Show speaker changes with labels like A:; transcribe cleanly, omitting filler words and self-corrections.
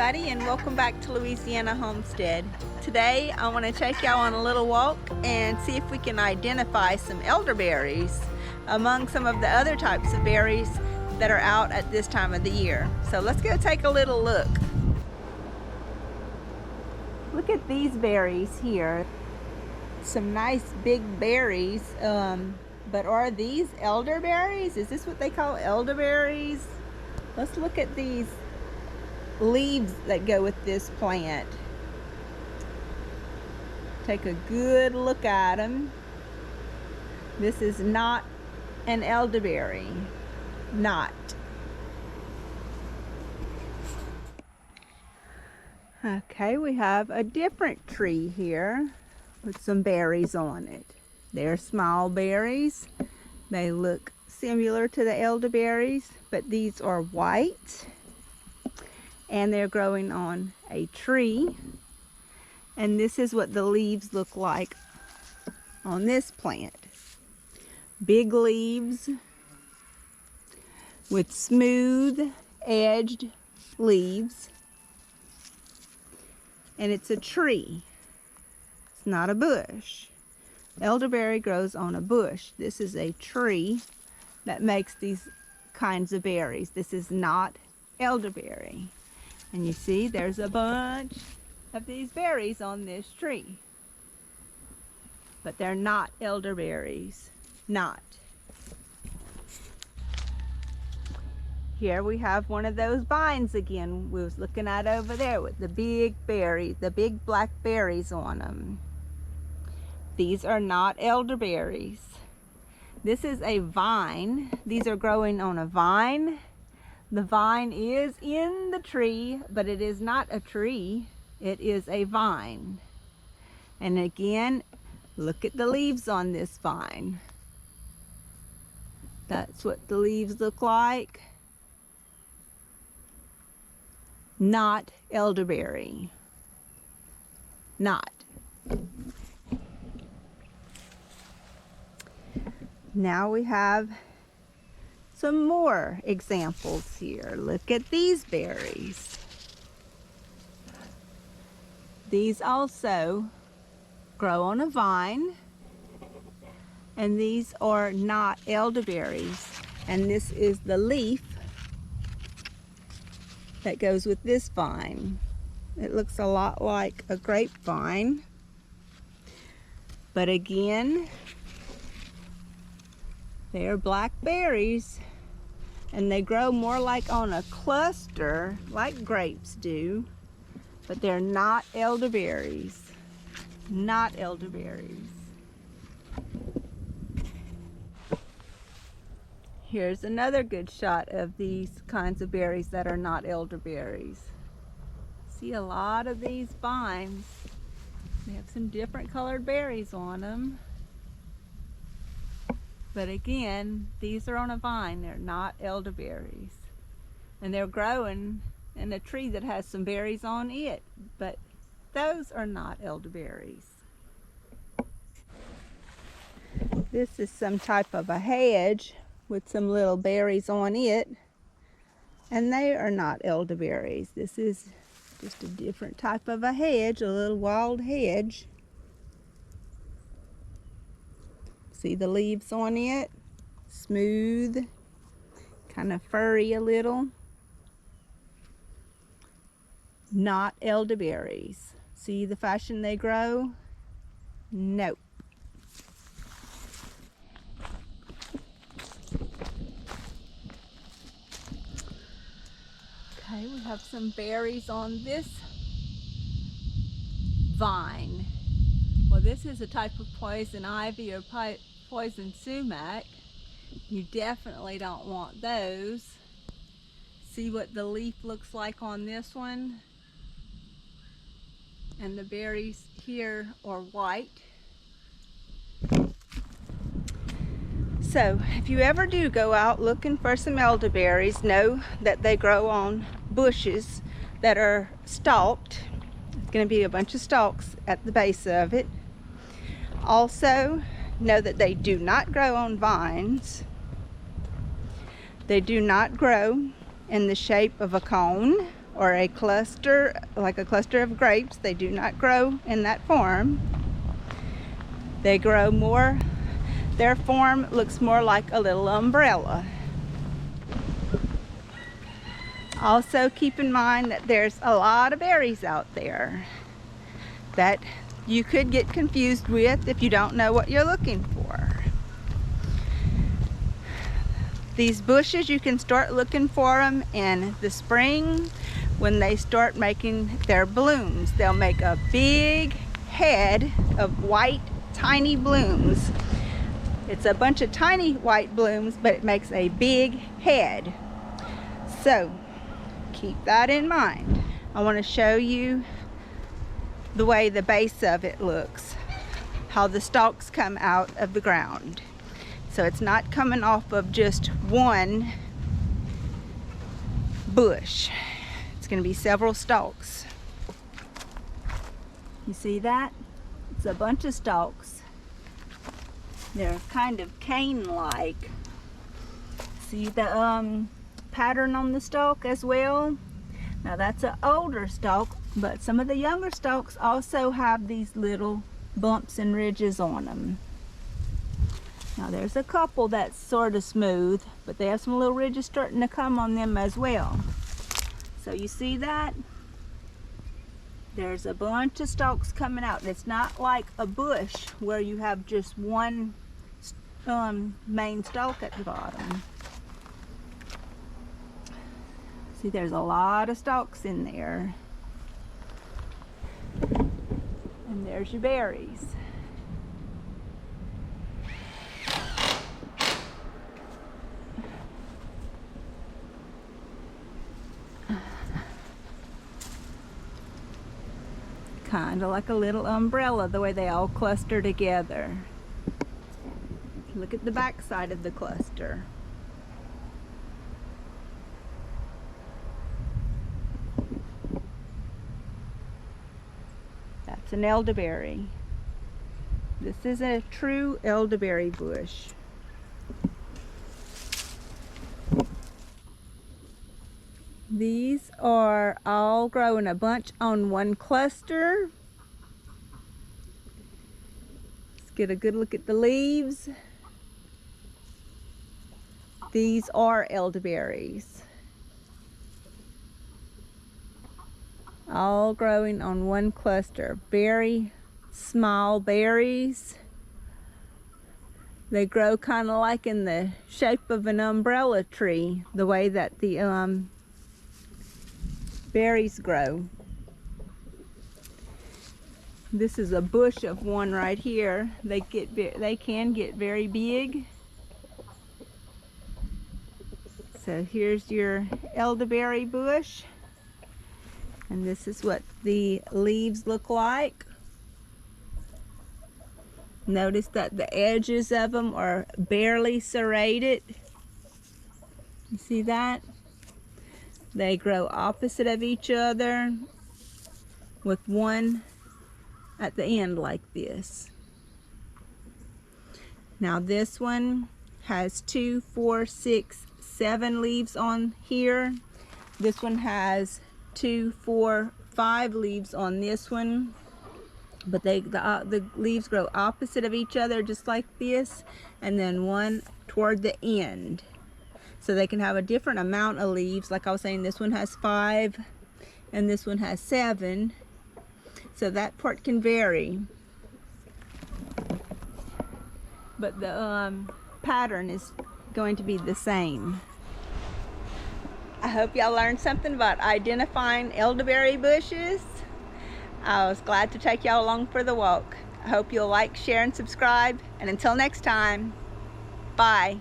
A: everybody, and welcome back to Louisiana Homestead. Today I want to take y'all on a little walk and see if we can identify some elderberries among some of the other types of berries that are out at this time of the year. So let's go take a little look. Look at these berries here. Some nice big berries, but are these elderberries? Is this what they call elderberries? Let's look at these leaves that go with this plant. Take a good look at them. This is not an elderberry. Not. Okay, we have a different tree here with some berries on it. They're small berries. They look similar to the elderberries, but these are white. And they're growing on a tree, and this is what the leaves look like on this plant. Big leaves with smooth edged leaves, and it's a tree. It's not a bush. Elderberry grows on a bush. This is a tree that makes these kinds of berries. This is not elderberry. And you see, there's a bunch of these berries on this tree. But they're not elderberries. Not. Here we have one of those vines again we was looking at over there with the big berries, the big black berries on them. These are not elderberries. This is a vine. These are growing on a vine. The vine is in the tree, but it is not a tree. It is a vine. And again, look at the leaves on this vine. That's what the leaves look like. Not elderberry. Not. Now we have some more examples here. Look at these berries. These also grow on a vine, and these are not elderberries. And this is the leaf that goes with this vine. It looks a lot like a grapevine, but again, they are black berries, and they grow more like on a cluster, like grapes do, but they're not elderberries. Not elderberries. Here's another good shot of these kinds of berries that are not elderberries. See a lot of these vines. They have some different colored berries on them. But again, these are on a vine. They're not elderberries. And they're growing in a tree that has some berries on it. But those are not elderberries. This is some type of a hedge with some little berries on it. And they are not elderberries. This is just a different type of a hedge, a little wild hedge. See the leaves on it? Smooth, kind of furry a little. Not elderberries. See the fashion they grow? Nope. Okay, we have some berries on this vine. Well, this is a type of poison ivy or poison sumac. You definitely don't want those. See what the leaf looks like on this one? And the berries here are white. So if you ever do go out looking for some elderberries, know that they grow on bushes that are stalked. It's going to be a bunch of stalks at the base of it. Also, know that they do not grow on vines. They do not grow in the shape of a cone. or a cluster, like a cluster of grapes. They do not grow in that form. They grow more, their form looks more like a little umbrella. Also keep in mind that there's a lot of berries out there that you could get confused with if you don't know what you're looking for. These bushes, you can start looking for them in the spring when they start making their blooms. They'll make a big head of white, tiny blooms. It's a bunch of tiny white blooms, but it makes a big head. So keep that in mind. I want to show you the way the base of it looks, how the stalks come out of the ground. So it's not coming off of just one bush. It's going to be several stalks. You see that? It's a bunch of stalks. They're kind of cane-like. See the pattern on the stalk as well? Now that's an older stalk, but some of the younger stalks also have these little bumps and ridges on them. Now there's a couple that's sort of smooth, but they have some little ridges starting to come on them as well. So you see that? There's a bunch of stalks coming out. It's not like a bush where you have just one main stalk at the bottom. See, there's a lot of stalks in there. And there's your berries. Kind of like a little umbrella, the way they all cluster together. Look at the back side of the cluster. That's an elderberry. This is a true elderberry bush. These are all growing a bunch on one cluster. Let's get a good look at the leaves. These are elderberries. All growing on one cluster. Very small berries. They grow kind of like in the shape of an umbrella tree, the way that the berries grow. This is a bush of one right here. They can get very big. So here's your elderberry bush, and this is what the leaves look like. Notice that the edges of them are barely serrated. You see that? They grow opposite of each other with one at the end like this. Now this one has 2, 4, 6, 7 leaves on here. This one has 2, 4, 5 leaves on this one. But the leaves grow opposite of each other just like this, and then one toward the end. So they can have a different amount of leaves. Like I was saying, this one has 5 and this one has 7. So that part can vary. But the pattern is going to be the same. I hope y'all learned something about identifying elderberry bushes. I was glad to take y'all along for the walk. I hope you'll like, share, and subscribe. And until next time, bye.